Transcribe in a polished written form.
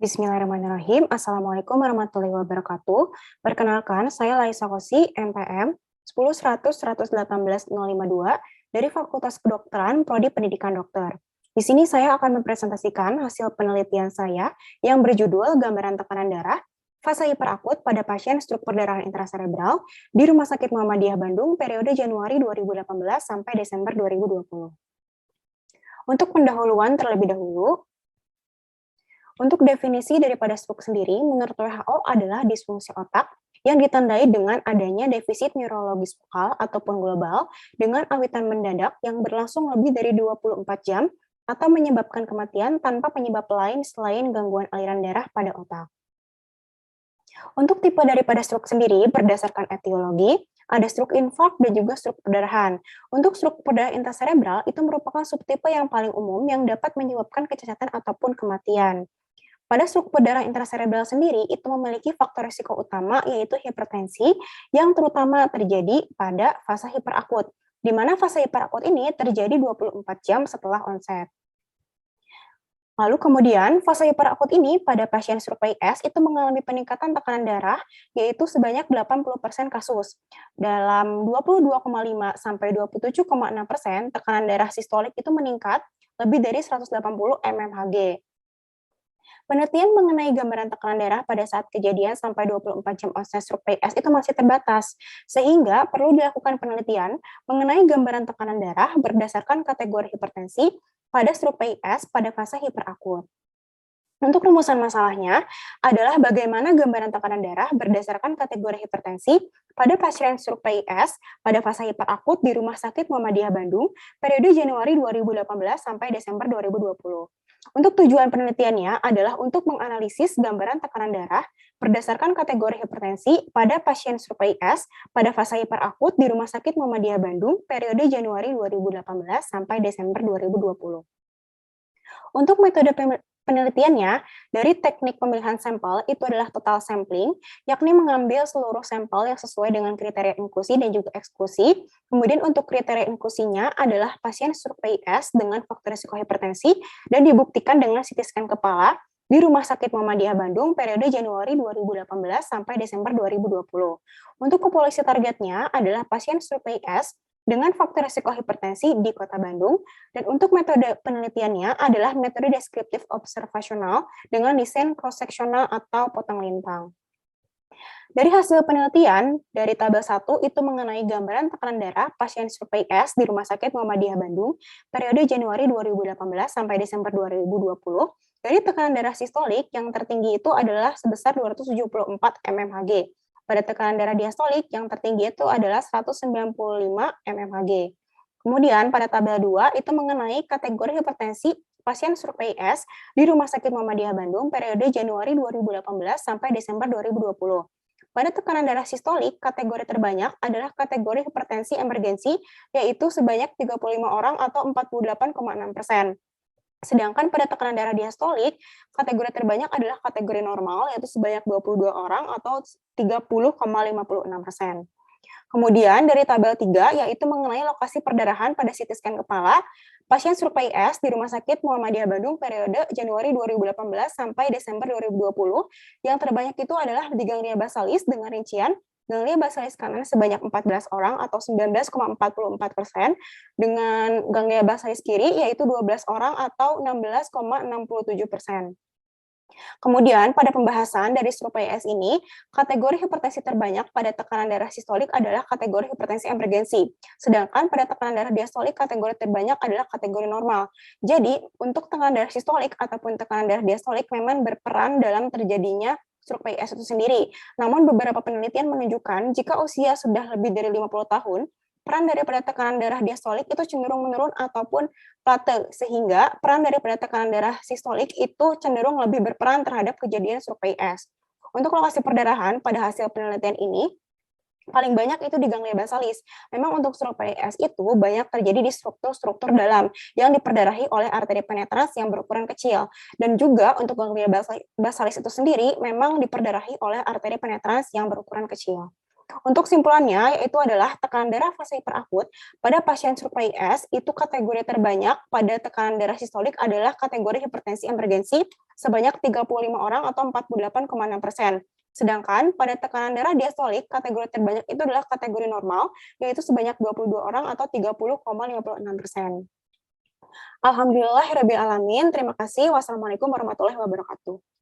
Bismillahirrahmanirrahim. Assalamualaikum warahmatullahi wabarakatuh. Perkenalkan, saya Laisa Kosi, MPM 10-100-118-052 dari Fakultas Kedokteran, Prodi Pendidikan Dokter. Di sini saya akan mempresentasikan hasil penelitian saya yang berjudul Gambaran Tekanan Darah Fase Hiperakut pada Pasien Stroke Perdarahan Intraserebral di Rumah Sakit Muhammadiyah Bandung periode Januari 2018 sampai Desember 2020. Untuk pendahuluan terlebih dahulu, untuk definisi daripada stroke sendiri, menurut WHO adalah disfungsi otak yang ditandai dengan adanya defisit neurologis vokal ataupun global dengan awitan mendadak yang berlangsung lebih dari 24 jam atau menyebabkan kematian tanpa penyebab lain selain gangguan aliran darah pada otak. Untuk tipe daripada stroke sendiri, berdasarkan etiologi, ada stroke infark dan juga stroke perdarahan. Untuk stroke perdarahan intraserebral, itu merupakan subtipe yang paling umum yang dapat menyebabkan kecacatan ataupun kematian. Pada stroke perdarahan intraserebral sendiri, itu memiliki faktor risiko utama, yaitu hipertensi, yang terutama terjadi pada fase hiperakut, di mana fase hiperakut ini terjadi 24 jam setelah onset. Lalu kemudian, fase hiperakut ini pada pasien stroke PIS itu mengalami peningkatan tekanan darah, yaitu sebanyak 80% kasus. Dalam 22,5 sampai 27,6%, tekanan darah sistolik itu meningkat lebih dari 180 mmHg. Penelitian mengenai gambaran tekanan darah pada saat kejadian sampai 24 jam onset stroke PIS itu masih terbatas, sehingga perlu dilakukan penelitian mengenai gambaran tekanan darah berdasarkan kategori hipertensi pada stroke PIS pada fase hiperakut. Untuk rumusan masalahnya adalah bagaimana gambaran tekanan darah berdasarkan kategori hipertensi pada pasien stroke PIS pada fase hiperakut di Rumah Sakit Muhammadiyah Bandung periode Januari 2018 sampai Desember 2020. Untuk tujuan penelitiannya adalah untuk menganalisis gambaran tekanan darah berdasarkan kategori hipertensi pada pasien stroke PIS pada fase hiperakut di Rumah Sakit Muhammadiyah Bandung periode Januari 2018 sampai Desember 2020. Untuk metode penelitiannya, dari teknik pemilihan sampel itu adalah total sampling, yakni mengambil seluruh sampel yang sesuai dengan kriteria inklusi dan juga eksklusi. Kemudian untuk kriteria inklusinya adalah pasien stroke PIS dengan faktor risiko hipertensi dan dibuktikan dengan CT scan kepala di Rumah Sakit Muhammadiyah Bandung periode Januari 2018 sampai Desember 2020. Untuk populasi targetnya adalah pasien stroke PIS dengan faktor risiko hipertensi di Kota Bandung, dan untuk metode penelitiannya adalah metode deskriptif observasional dengan desain cross-sectional atau potong lintang. Dari hasil penelitian, dari tabel 1 itu mengenai gambaran tekanan darah pasien stroke PIS di Rumah Sakit Muhammadiyah Bandung periode Januari 2018 sampai Desember 2020, dari tekanan darah sistolik yang tertinggi itu adalah sebesar 274 mmHg. Pada tekanan darah diastolik yang tertinggi itu adalah 195 mmHg. Kemudian pada tabel 2 itu mengenai kategori hipertensi pasien stroke PIS di Rumah Sakit Muhammadiyah Bandung periode Januari 2018 sampai Desember 2020. Pada tekanan darah sistolik, kategori terbanyak adalah kategori hipertensi emergensi, yaitu sebanyak 35 orang atau 48,6%. Sedangkan pada tekanan darah diastolik, kategori terbanyak adalah kategori normal, yaitu sebanyak 22 orang atau 30,56%. Kemudian dari tabel 3, yaitu mengenai lokasi perdarahan pada CT scan kepala, pasien stroke PIS di Rumah Sakit Muhammadiyah Bandung periode Januari 2018 sampai Desember 2020, yang terbanyak itu adalah di ganglia basalis dengan rincian ganglia basalis kanan sebanyak 14 orang atau 19,44%, dengan ganglia basalis kiri yaitu 12 orang atau 16,67%. Kemudian pada pembahasan dari stroke PIS ini, kategori hipertensi terbanyak pada tekanan darah sistolik adalah kategori hipertensi emergensi. Sedangkan pada tekanan darah diastolik, kategori terbanyak adalah kategori normal. Jadi, untuk tekanan darah sistolik ataupun tekanan darah diastolik memang berperan dalam terjadinya stroke PIS itu sendiri. Namun beberapa penelitian menunjukkan jika usia sudah lebih dari 50 tahun, peran daripada tekanan darah diastolik itu cenderung menurun ataupun plate, sehingga peran daripada tekanan darah sistolik itu cenderung lebih berperan terhadap kejadian stroke PIS. Untuk lokasi perdarahan pada hasil penelitian ini, paling banyak itu di ganglia basalis. Memang untuk stroke PIS itu banyak terjadi di struktur-struktur dalam yang diperdarahi oleh arteri penetrans yang berukuran kecil. Dan juga untuk ganglia basalis itu sendiri memang diperdarahi oleh arteri penetrans yang berukuran kecil. Untuk simpulannya, yaitu adalah tekanan darah fase hiperakut pada pasien stroke IS itu kategori terbanyak pada tekanan darah sistolik adalah kategori hipertensi emergensi sebanyak 35 orang atau 48,6%. Sedangkan pada tekanan darah diastolik, kategori terbanyak itu adalah kategori normal, yaitu sebanyak 22 orang atau 30,56%. Alhamdulillah, Alamin. Terima kasih. Wassalamualaikum warahmatullahi wabarakatuh.